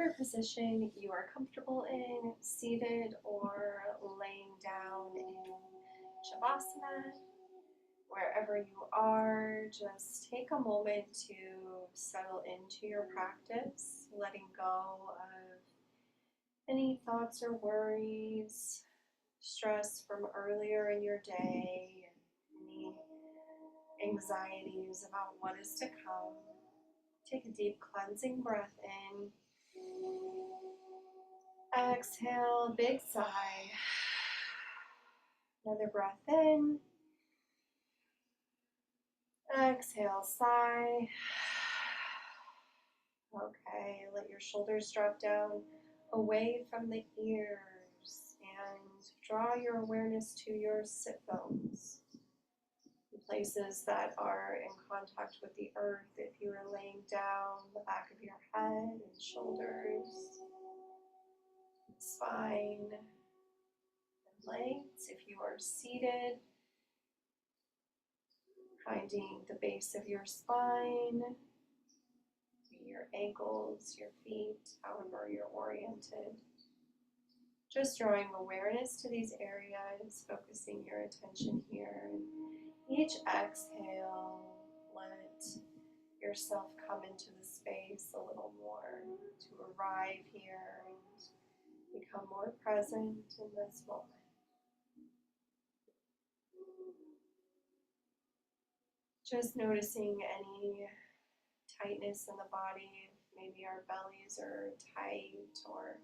whatever position you are comfortable in, seated or laying down in Shavasana. Wherever you are, just take a moment to settle into your practice, letting go of any thoughts or worries, stress from earlier in your day, any anxieties about what is to come. Take a deep cleansing breath in. Exhale, big sigh. Another breath in. Exhale, sigh. Okay, let your shoulders drop down away from the ears and draw your awareness to your sit bones. Places that are in contact with the earth, if you are laying down, the back of your head and shoulders, spine, and legs. If you are seated, finding the base of your spine, your ankles, your feet, however you're oriented. Just drawing awareness to these areas, focusing your attention here. Each exhale, let yourself come into the space a little more, to arrive here and become more present in this moment. Just noticing any tightness in the body, maybe our bellies are tight or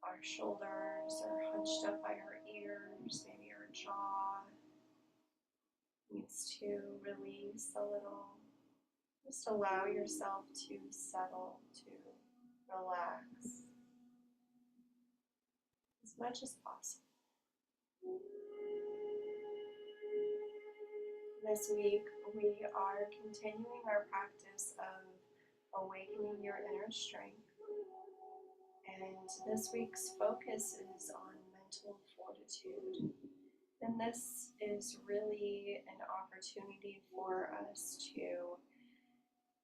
our shoulders are hunched up by our ears, maybe our jaw needs to release a little. Just allow yourself to settle, to relax as much as possible. This week we are continuing our practice of awakening your inner strength. And this week's focus is on mental fortitude. And this is really an opportunity for us to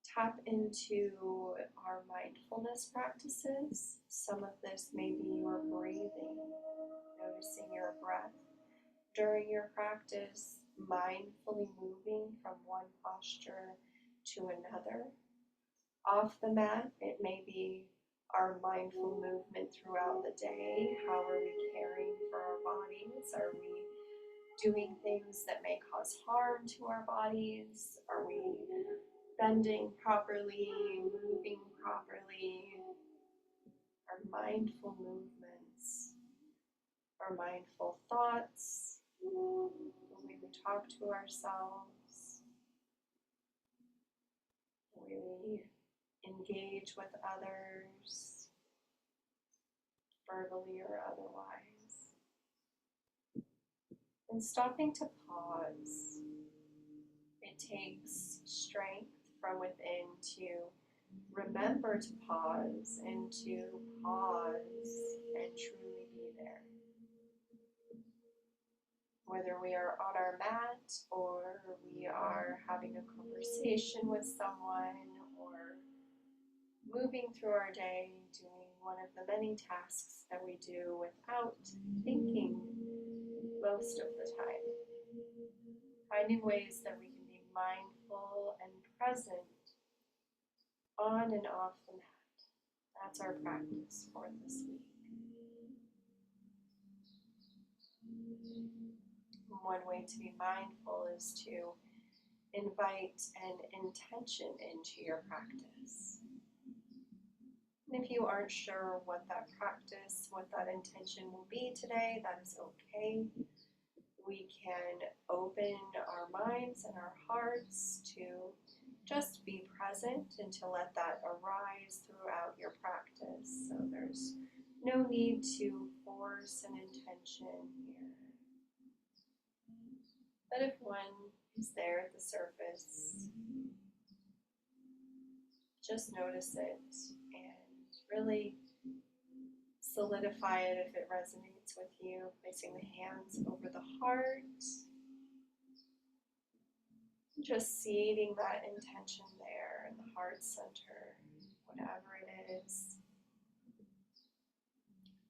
tap into our mindfulness practices. Some of this may be your breathing, noticing your breath during your practice, mindfully moving from one posture to another. Off the mat, it may be our mindful movement throughout the day. How are we caring for our bodies? Are we doing things that may cause harm to our bodies? Are we bending properly, moving properly? Our mindful movements, our mindful thoughts, the way we talk to ourselves, the way we engage with others, verbally or otherwise. And stopping to pause. It takes strength from within to remember to pause and to pause and truly be there. Whether we are on our mat or we are having a conversation with someone or moving through our day, doing one of the many tasks that we do without thinking most of the time. Finding ways that we can be mindful and present on and off the mat. That's our practice for this week. One way to be mindful is to invite an intention into your practice. And if you aren't sure what that practice, what that intention will be today, that is okay. We can open our minds and our hearts to just be present and to let that arise throughout your practice. So there's no need to force an intention here. But if one is there at the surface, just notice it and really solidify it if it resonates with you, placing the hands over the heart, just seeding that intention there in the heart center, whatever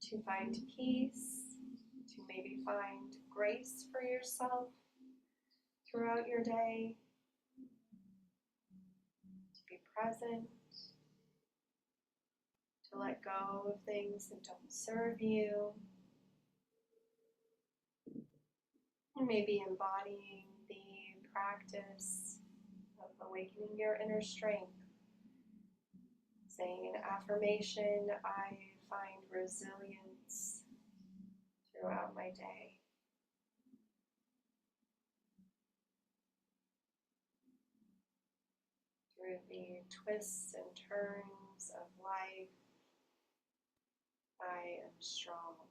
to find peace, to maybe find grace for yourself throughout your day, to be present, to let go of things that don't serve you, and maybe embodying the practice of awakening your inner strength. Saying an affirmation, I find resilience throughout my day. Through the twists and turns of life, I am strong.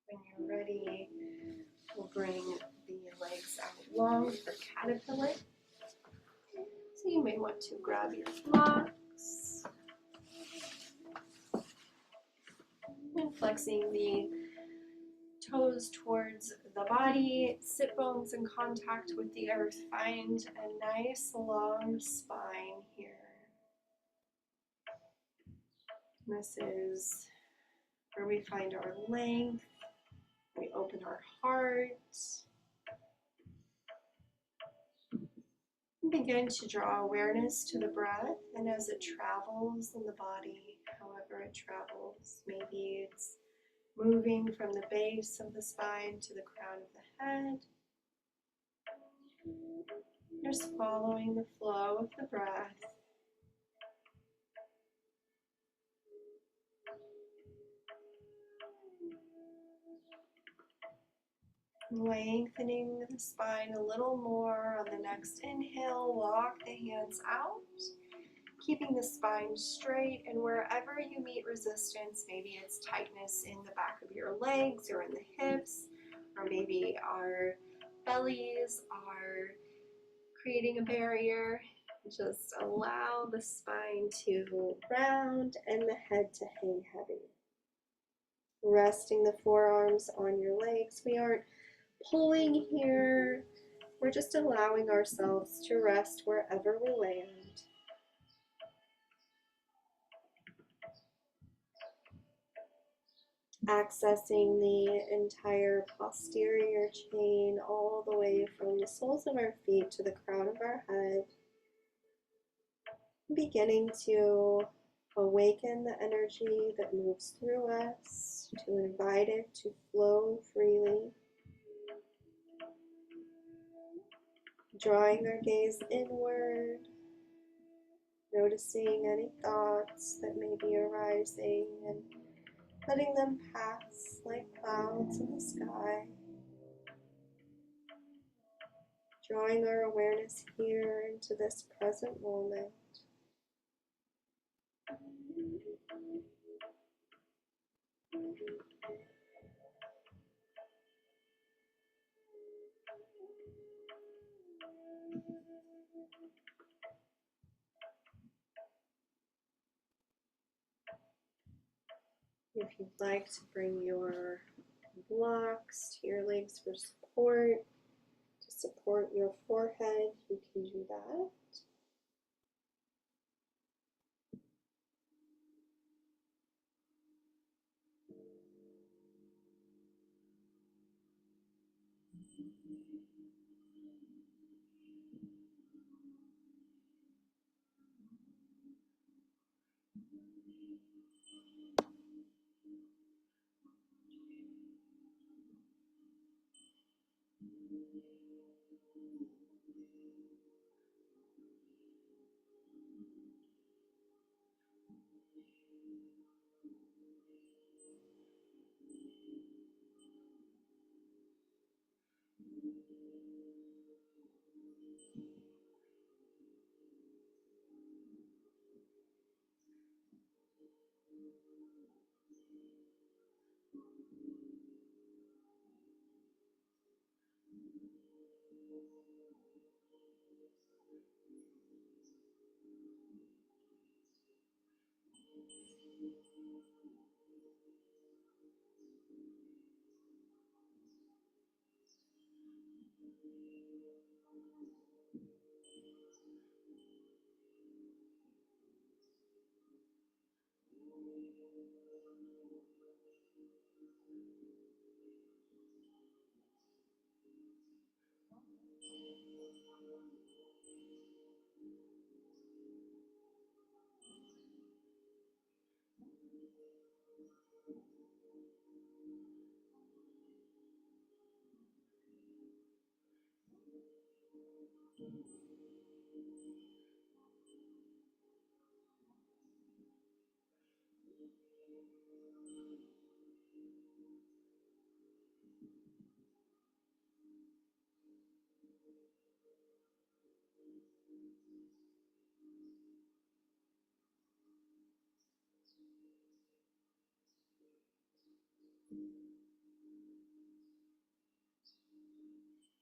When you're ready, we'll bring the legs out long for caterpillar. So you may want to grab your blocks and flexing the toes towards the body, sit bones in contact with the earth. Find a nice long spine here. This is where we find our length. We open our heart. Begin to draw awareness to the breath, and as it travels in the body, however it travels, maybe it's moving from the base of the spine to the crown of the head. Just following the flow of the breath. Lengthening the spine a little more on the next inhale. Walk the hands out, keeping the spine straight, and wherever you meet resistance, maybe it's tightness in the back of your legs or in the hips, or maybe our bellies are creating a barrier, just allow the spine to round and the head to hang heavy. Resting the forearms on your legs. We aren't pulling here. We're just allowing ourselves to rest wherever we land. Accessing the entire posterior chain all the way from the soles of our feet to the crown of our head. Beginning to awaken the energy that moves through us, to invite it to flow freely. Drawing our gaze inward, noticing any thoughts that may be arising and letting them pass like clouds in the sky. Drawing our awareness here into this present moment. If you'd like to bring your blocks to your legs for support, to support your forehead, you can do that.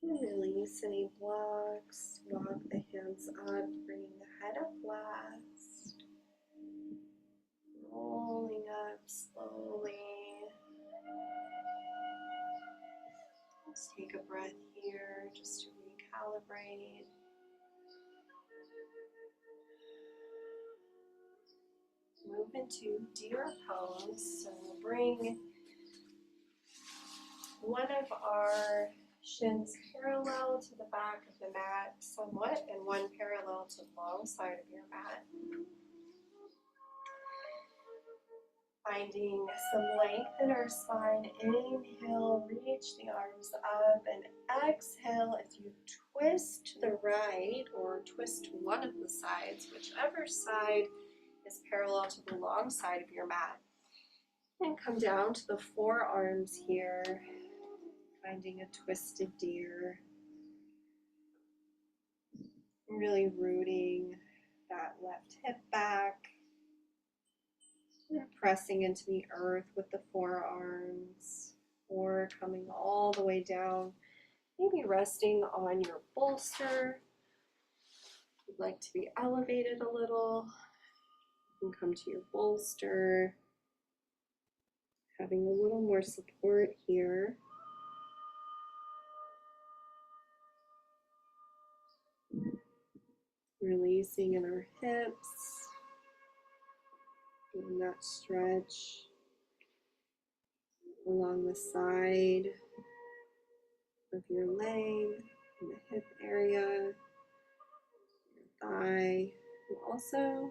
Release any blocks. Walk the hands up, bringing the head up last. Rolling up slowly. Let's take a breath here just to recalibrate. Move into deer pose. So we'll bring one of our shins parallel to the back of the mat somewhat, and one parallel to the long side of your mat. Finding some length in our spine. Inhale, reach the arms up, and exhale as you twist to the right or twist to one of the sides, whichever side is parallel to the long side of your mat. And come down to the forearms here, finding a twisted deer. Really rooting that left hip back. And pressing into the earth with the forearms, or coming all the way down, maybe resting on your bolster. If you'd like to be elevated a little, you can come to your bolster, having a little more support here. Releasing in our hips, doing that stretch along the side of your leg, in the hip area, your thigh, and also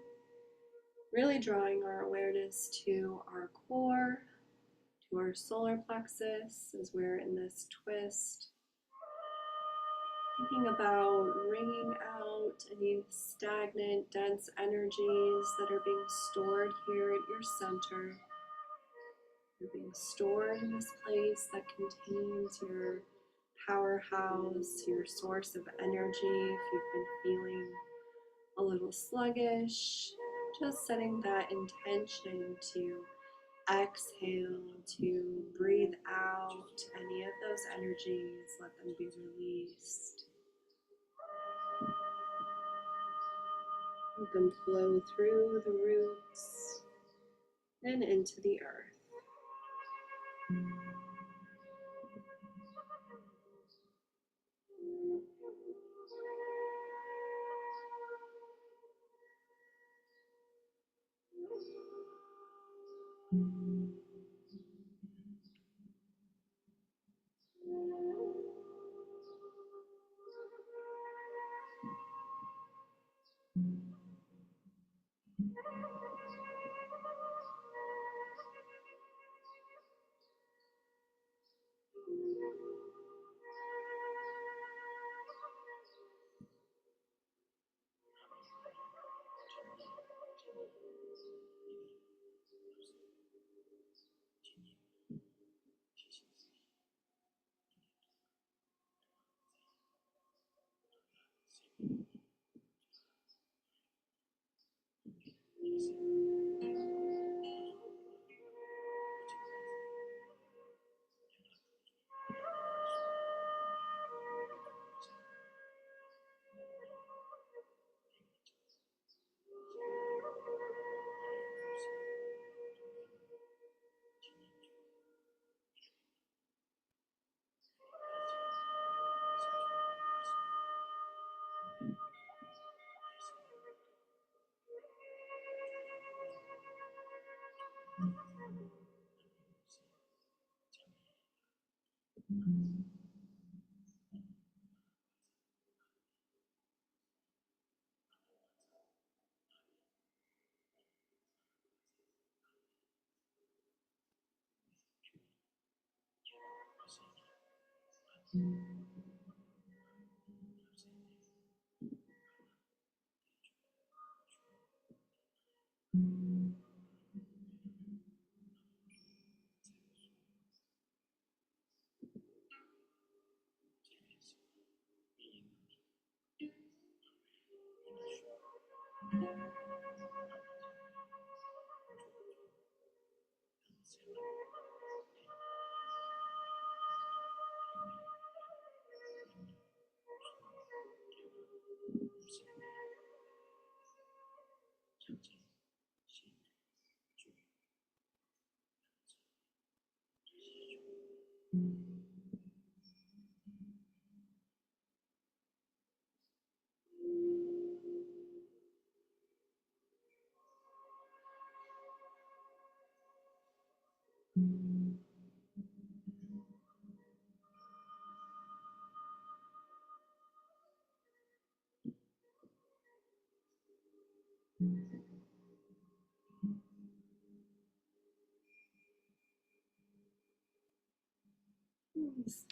really drawing our awareness to our core, to our solar plexus as we're in this twist. Thinking about wringing out any stagnant, dense energies that are being stored here at your center. They're being stored in this place that contains your powerhouse, your source of energy. If you've been feeling a little sluggish, just setting that intention to exhale, to breathe out any of those energies, let them be released. Let them flow through the roots and into the earth.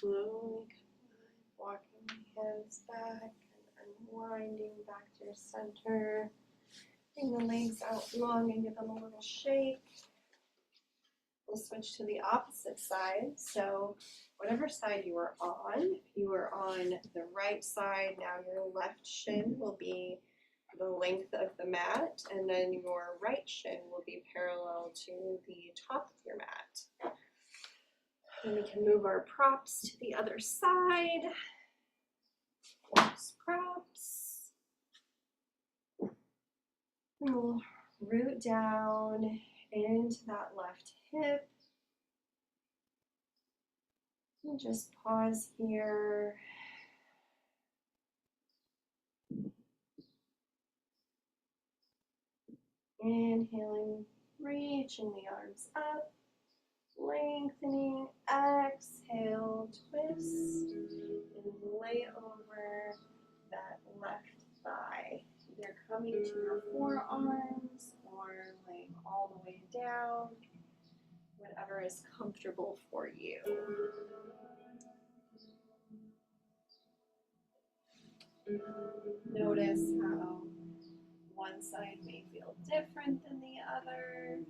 Slowly walking the hands back and unwinding back to your center. Bring the legs out long and give them a little shake. We'll switch to the opposite side. So whatever side you were on, if you were on the right side, now your left shin will be the length of the mat, and then your right shin will be parallel to the top of your mat. And we can move our props to the other side. Props. And we'll root down into that left hip. And just pause here. Inhaling, reaching the arms up, lengthening, exhale, twist, and lay over that left thigh. Either coming to your forearms or laying all the way down, whatever is comfortable for you. Notice how one side may feel different than the other.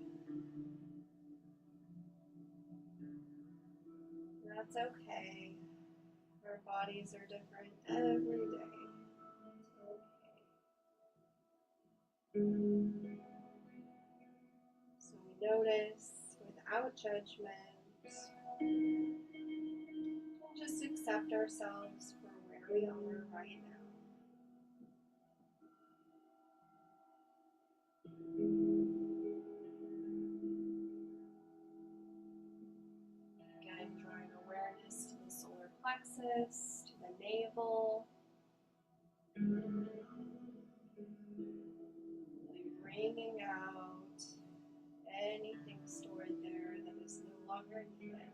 That's okay. Our bodies are different every day. It's okay. So we notice without judgment. Just accept ourselves for where we are right now. Again, drawing awareness to the solar plexus, to the navel. Really bringing out anything stored there that is no longer needed.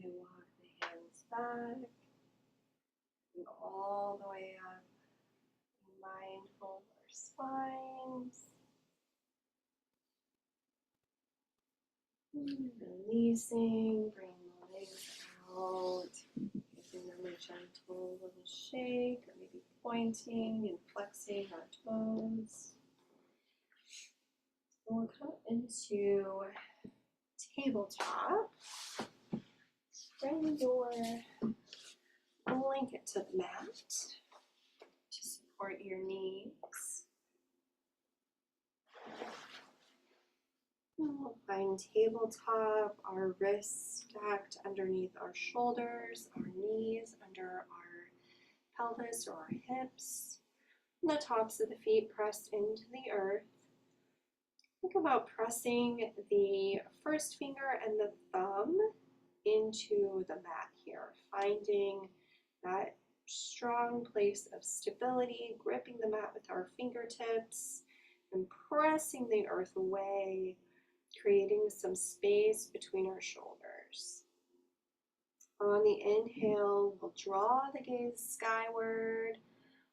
slowly walk the hands back and all the way up. Be mindful of our spines. Releasing, bring the legs out, giving them a gentle little shake, or maybe pointing and flexing our toes. We'll come into tabletop. Bring your blanket to the mat to support your knees. And we'll find tabletop, our wrists stacked underneath our shoulders, our knees under our pelvis or our hips, and the tops of the feet pressed into the earth. Think about pressing the first finger and the thumb into the mat here, finding that strong place of stability, gripping the mat with our fingertips and pressing the earth away, creating some space between our shoulders. On the inhale, we'll draw the gaze skyward,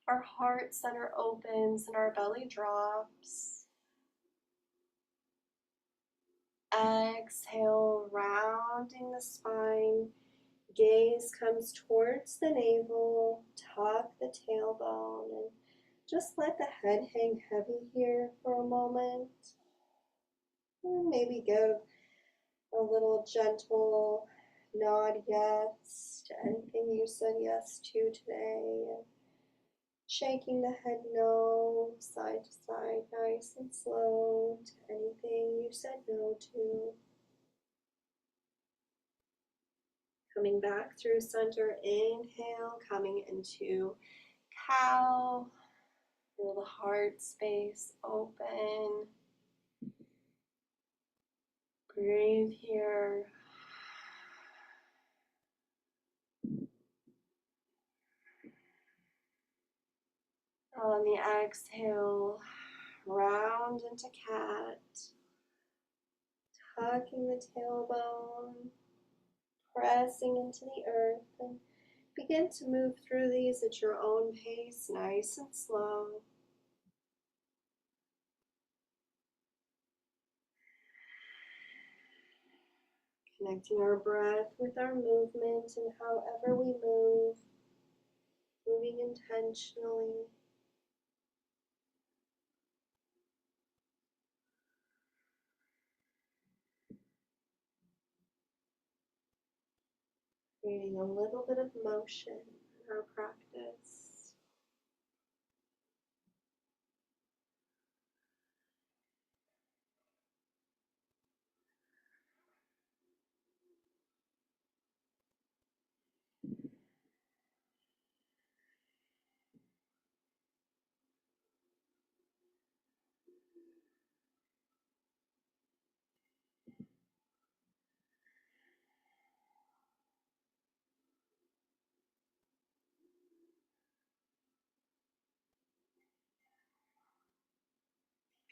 our heart center opens and our belly drops. Exhale, rounding the spine, gaze comes towards the navel, tuck the tailbone, and just let the head hang heavy here for a moment. And maybe give a little gentle nod yes to anything you said yes to today. And shaking the head no, side to side, nice and slow to anything you said no to. Coming back through center, inhale, coming into cow. Feel the heart space open. Breathe here. On the exhale, round into cat. Tucking the tailbone, pressing into the earth, and begin to move through these at your own pace, nice and slow. Connecting our breath with our movement and however we move, moving intentionally. Creating a little bit of motion in our practice.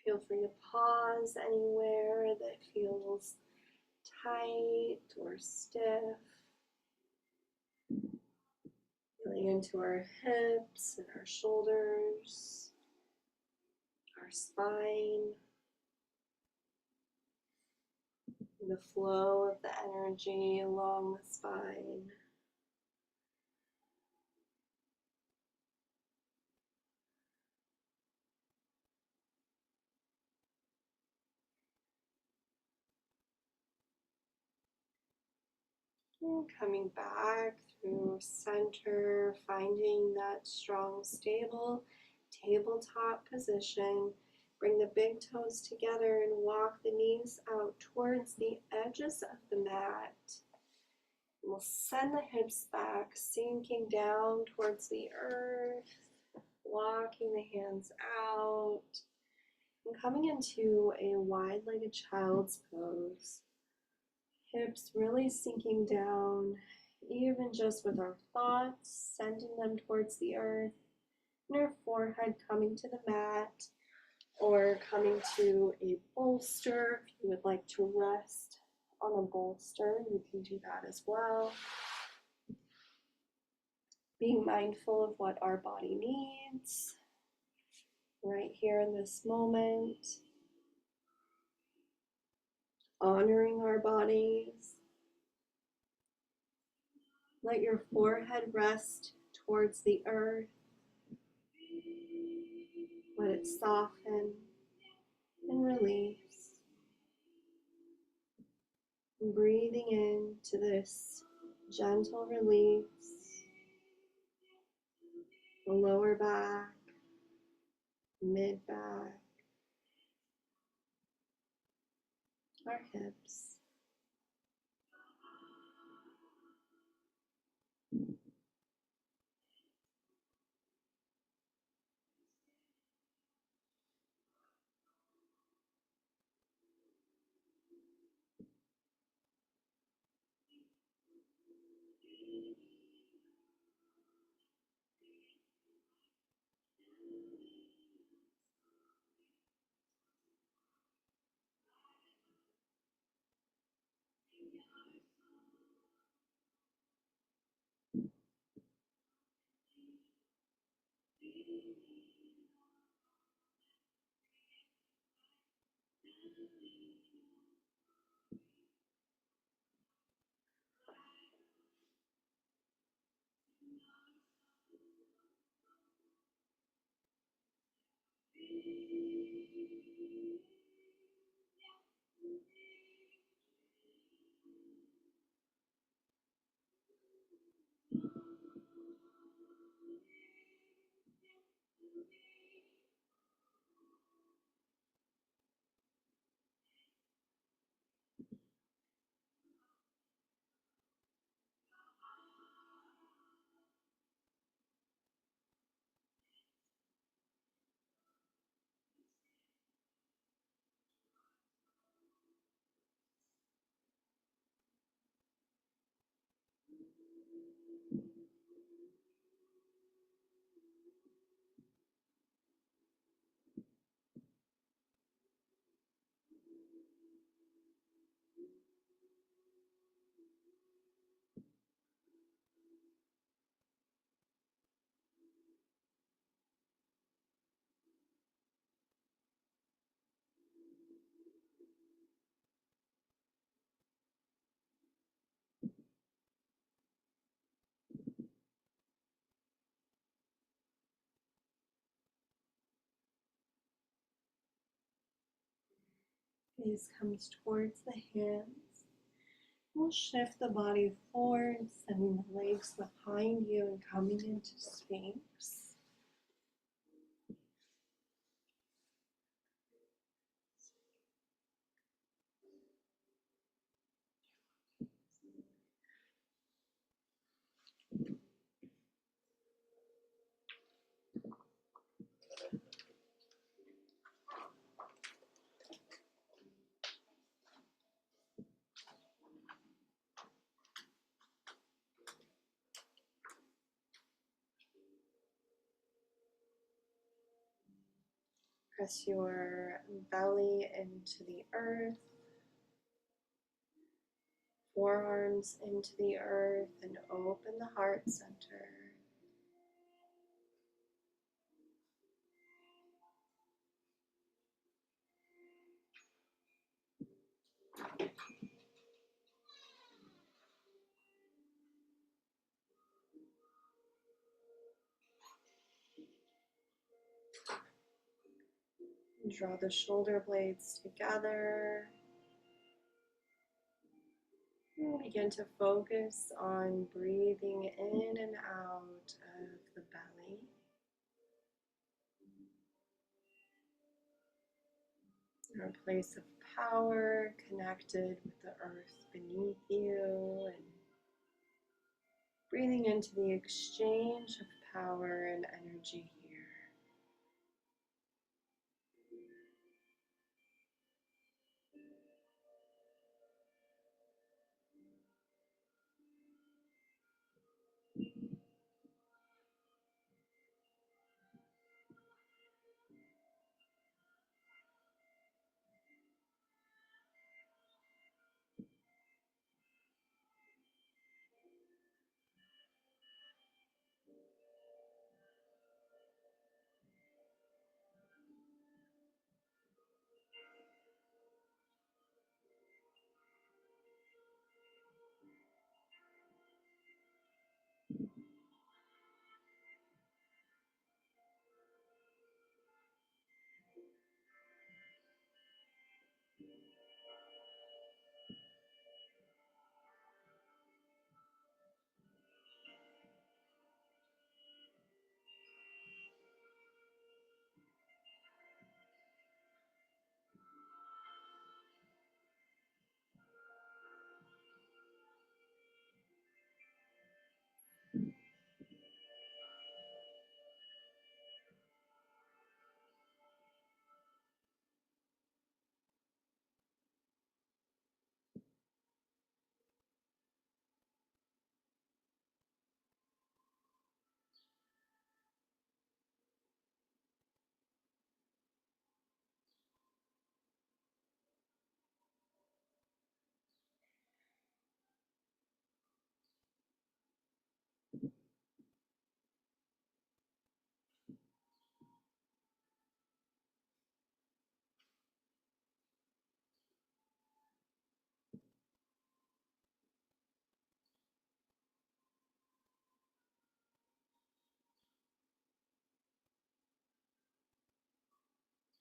Feel free to pause anywhere that feels tight or stiff. Feeling into our hips and our shoulders, our spine, and the flow of the energy along the spine. And coming back through center, finding that strong, stable tabletop position. Bring the big toes together and walk the knees out towards the edges of the mat. We'll send the hips back, sinking down towards the earth, walking the hands out, and coming into a wide-legged child's pose. Hips really sinking down, even just with our thoughts, sending them towards the earth, and our forehead coming to the mat, or coming to a bolster if you would like to rest on a bolster, you can do that as well. Being mindful of what our body needs right here in this moment. Honoring our bodies. Let your forehead rest towards the earth. Let it soften and release. And breathing into this gentle release. The lower back, mid back, our hips. Gaze comes towards the hands. We'll shift the body forward, sending the legs behind you and coming into Sphinx. Press your belly into the earth, forearms into the earth, and open the heart center. Draw the shoulder blades together. And begin to focus on breathing in and out of the belly. Our place of power connected with the earth beneath you, and breathing into the exchange of power and energy here.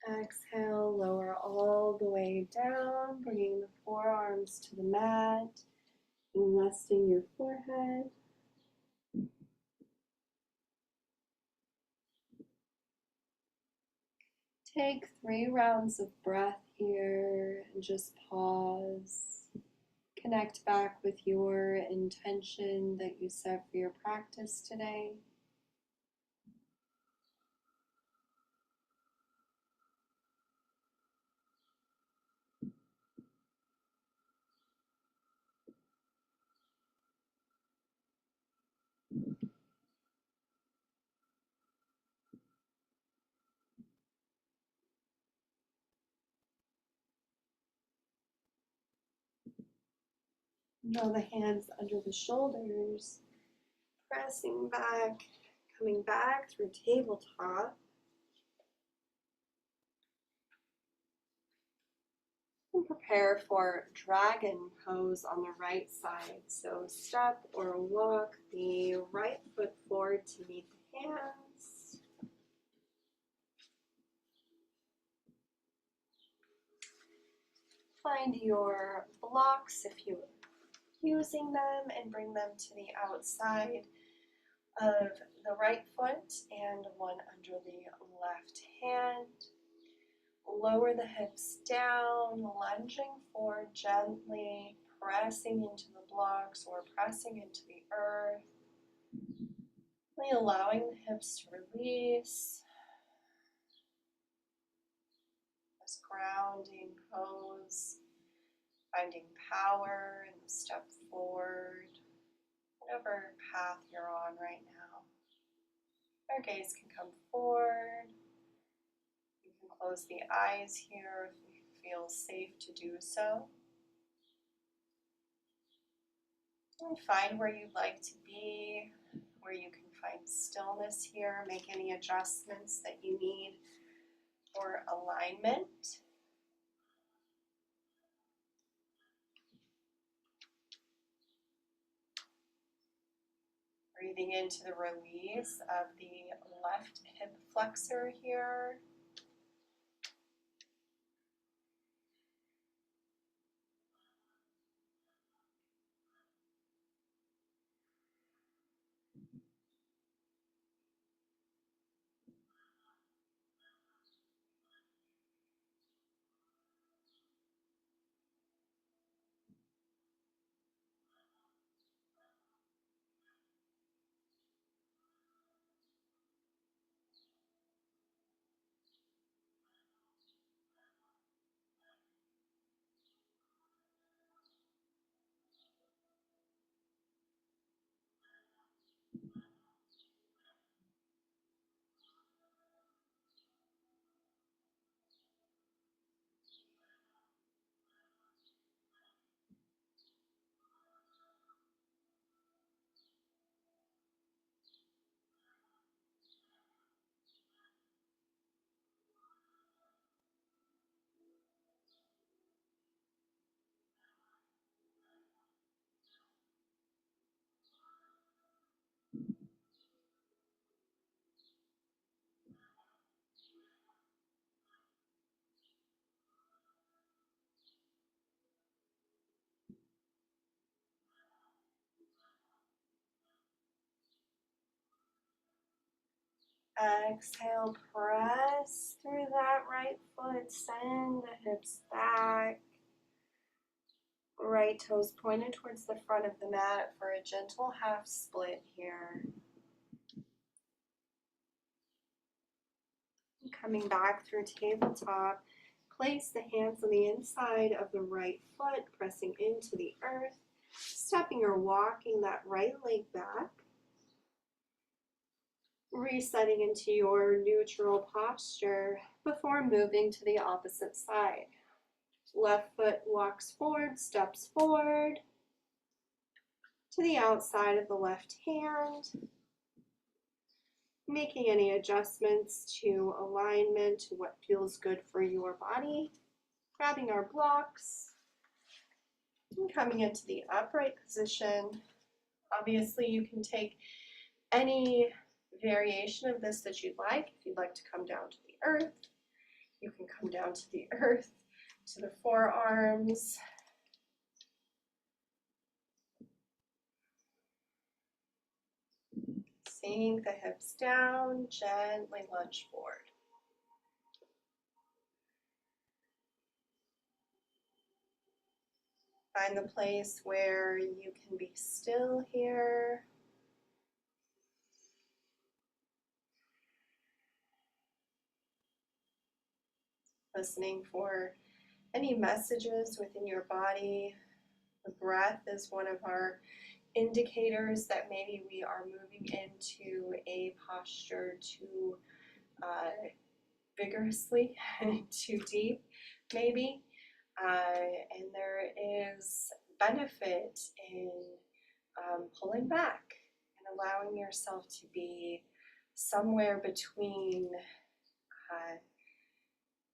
Exhale, lower all the way down, bringing the forearms to the mat and resting your forehead. Take 3 rounds of breath here and just pause. Connect back with your intention that you set for your practice today. Draw the hands under the shoulders, pressing back, coming back through tabletop. And prepare for dragon pose on the right side. So step or walk the right foot forward to meet the hands. Find your blocks if you're using them and bring them to the outside of the right foot and one under the left hand. Lower the hips down, lunging forward gently, pressing into the blocks or pressing into the earth. Really allowing the hips to release. This grounding pose, finding power in the step forward, whatever path you're on right now. Our gaze can come forward. You can close the eyes here if you feel safe to do so. And find where you'd like to be, where you can find stillness here. Make any adjustments that you need for alignment. Breathing into the release of the left hip flexor here. Exhale, press through that right foot, send the hips back. Right toes pointed towards the front of the mat for a gentle half split here. Coming back through tabletop, place the hands on the inside of the right foot, pressing into the earth, stepping or walking that right leg back. Resetting into your neutral posture before moving to the opposite side. Left foot walks forward, steps forward to the outside of the left hand. Making any adjustments to alignment, to what feels good for your body. Grabbing our blocks and coming into the upright position. Obviously, you can take any variation of this that you'd like. If you'd like to come down to the earth, You can come down to the earth, to the forearms. Sink the hips down, gently lunge forward. Find the place where you can be still here. Listening for any messages within your body. The breath is one of our indicators that maybe we are moving into a posture too vigorously, too deep, maybe. And there is benefit in pulling back and allowing yourself to be somewhere between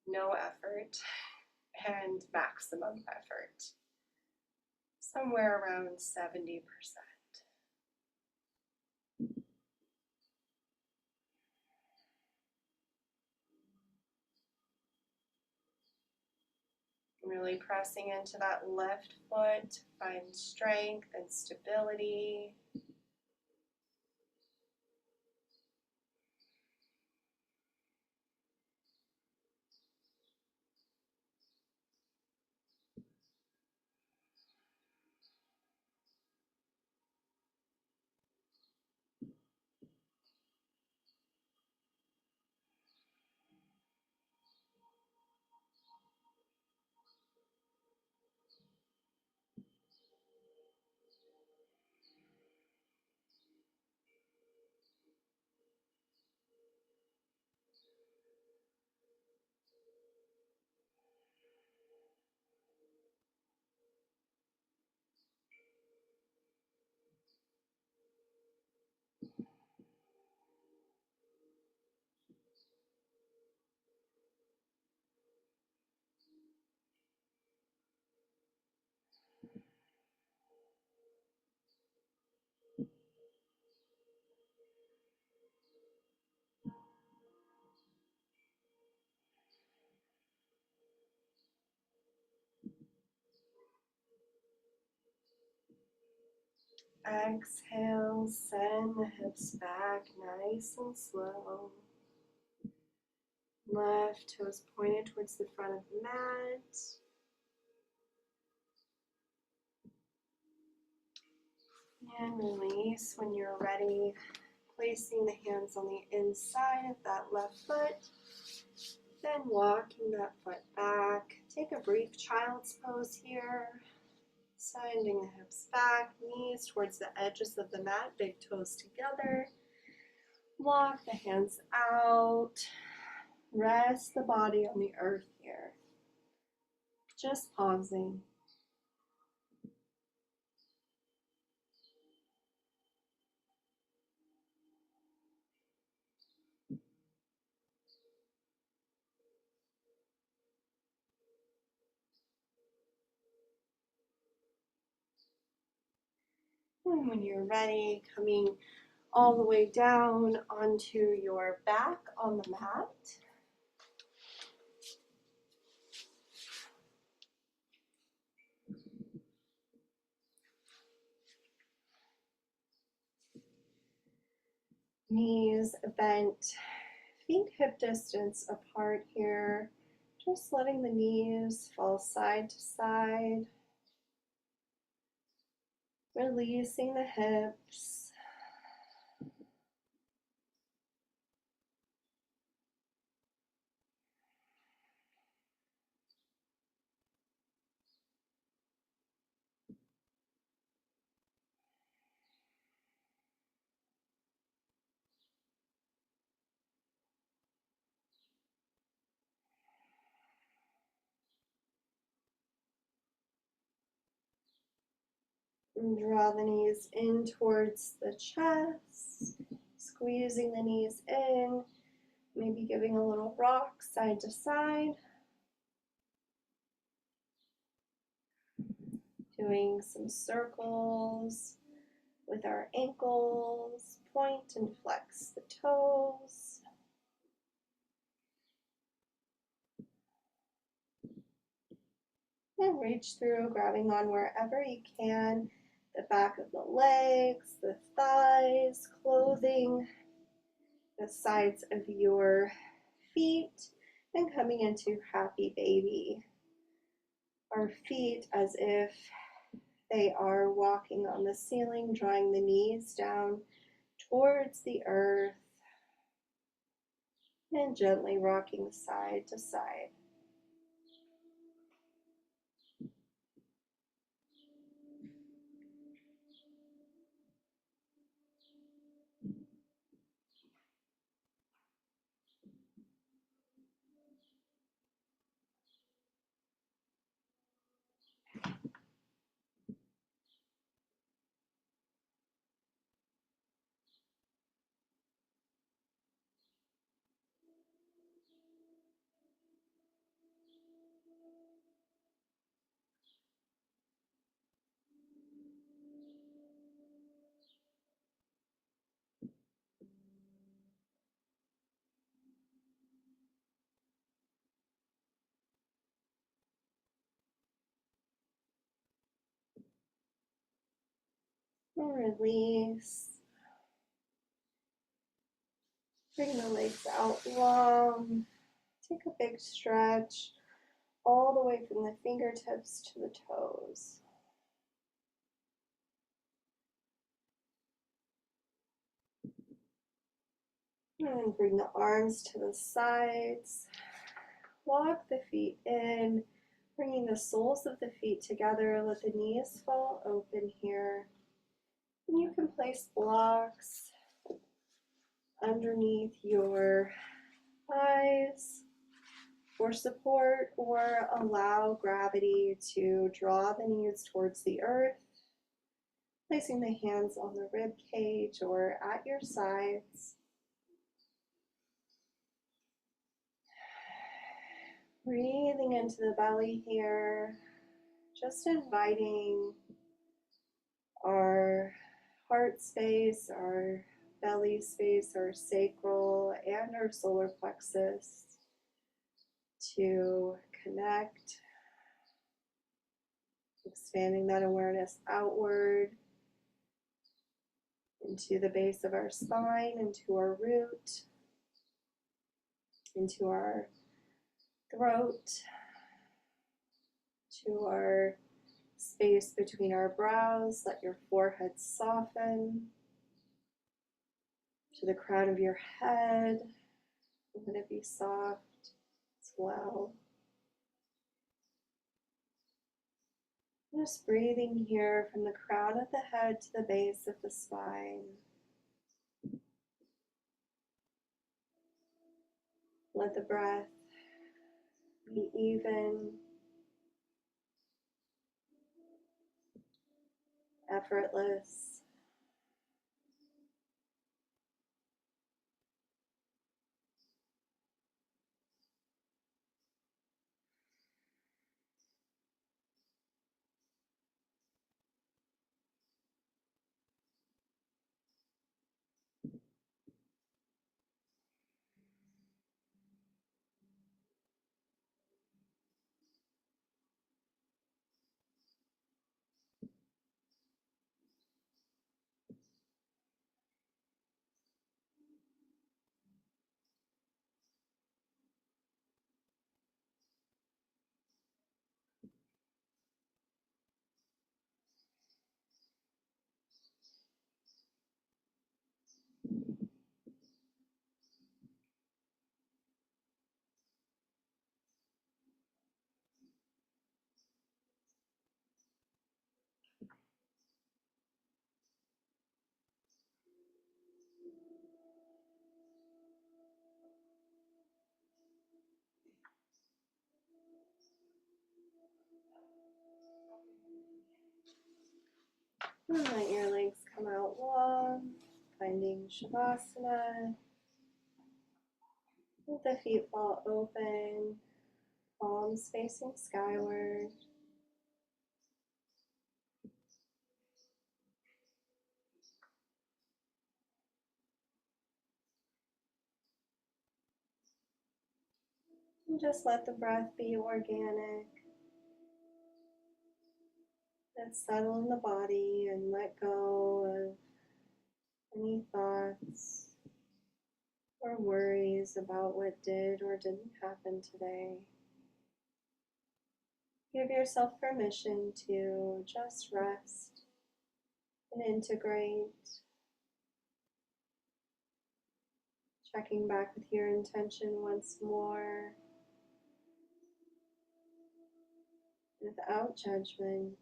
no effort and maximum effort, somewhere around 70%. Really pressing into that left foot to find strength and stability. Exhale, send the hips back nice and slow. Left toes pointed towards the front of the mat. And release when you're ready, placing the hands on the inside of that left foot. Then walking that foot back. Take a brief child's pose here. Sending the hips back, knees towards the edges of the mat, big toes together. Walk the hands out. Rest the body on the earth here. Just pausing. And when you're ready, coming all the way down onto your back on the mat. Knees bent, feet hip distance apart here. Just letting the knees fall side to side. Releasing the hips. And draw the knees in towards the chest, squeezing the knees in, maybe giving a little rock side to side. Doing some circles with our ankles, point and flex the toes. And reach through, grabbing on wherever you can, the back of the legs, the thighs, clothing, the sides of your feet, and coming into happy baby. Our feet as if they are walking on the ceiling, drawing the knees down towards the earth, and gently rocking side to side. And release. Bring the legs out long. Take a big stretch all the way from the fingertips to the toes. And bring the arms to the sides. Walk the feet in, bringing the soles of the feet together. Let the knees fall open here. And you can place blocks underneath your thighs for support, or allow gravity to draw the knees towards the earth, placing the hands on the rib cage or at your sides. Breathing into the belly here, just inviting our heart space, our belly space, our sacral, and our solar plexus to connect, expanding that awareness outward into the base of our spine, into our root, into our throat, to our space between our brows. Let your forehead soften, to the crown of your head. Let it be soft as well. Just breathing here from the crown of the head to the base of the spine. Let the breath be even, effortless. And let your legs come out long, finding Shavasana. Let the feet fall open, palms facing skyward. And just let the breath be organic. Let's settle in the body and let go of any thoughts or worries about what did or didn't happen today. Give yourself permission to just rest and integrate, checking back with your intention once more without judgment.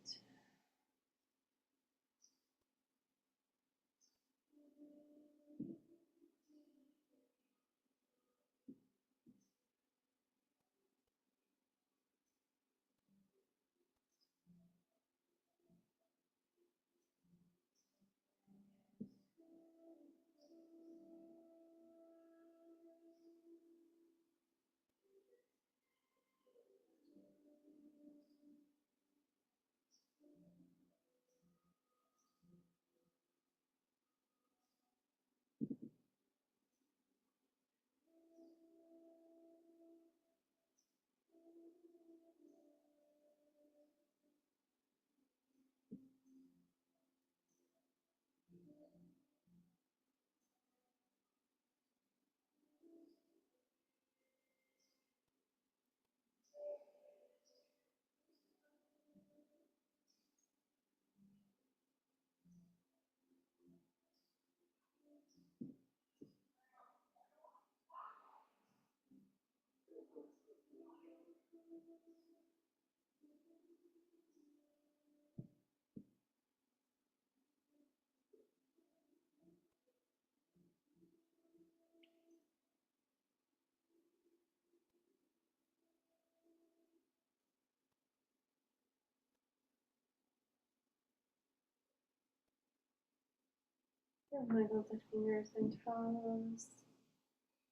And wiggle the fingers and toes.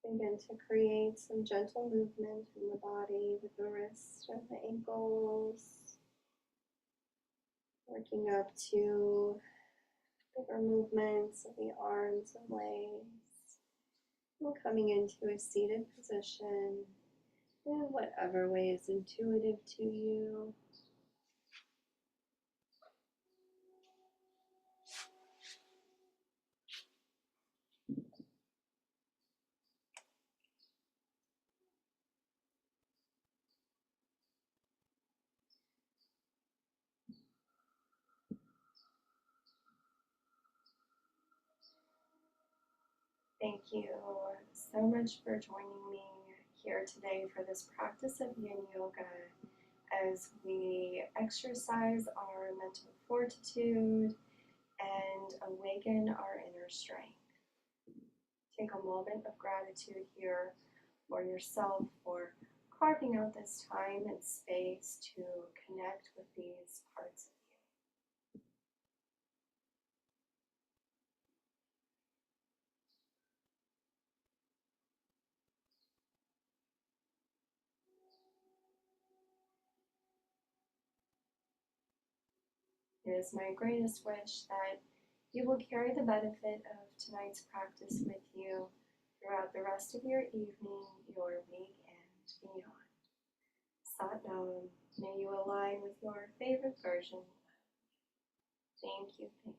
Begin to create some gentle movement in the body with the wrists and the ankles. Working up to bigger movements of the arms and legs. And coming into a seated position in whatever way is intuitive to you. Thank you so much for joining me here today for this practice of Yin Yoga as we exercise our mental fortitude and awaken our inner strength. Take a moment of gratitude here for yourself for carving out this time and space to connect with these parts of you. It is my greatest wish that you will carry the benefit of tonight's practice with you throughout the rest of your evening, your week, and beyond. Sat Nam, may you align with your favorite version. Thank you.